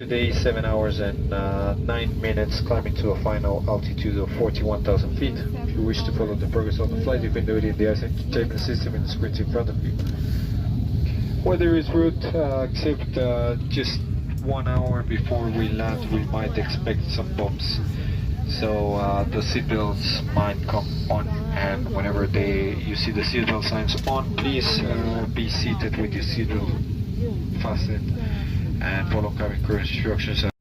Today 7 hours and 9 minutes, climbing to a final altitude of 41,000 feet. If you wish to follow the progress of the flight, you can do it in the entertainment system in the screens in front of you. Weather is good, except just 1 hour before we land we might expect some bumps. So the seatbelts might come on, and whenever you see the seatbelt signs on, please be seated with your seatbelt fastened and follow cabin crew instructions.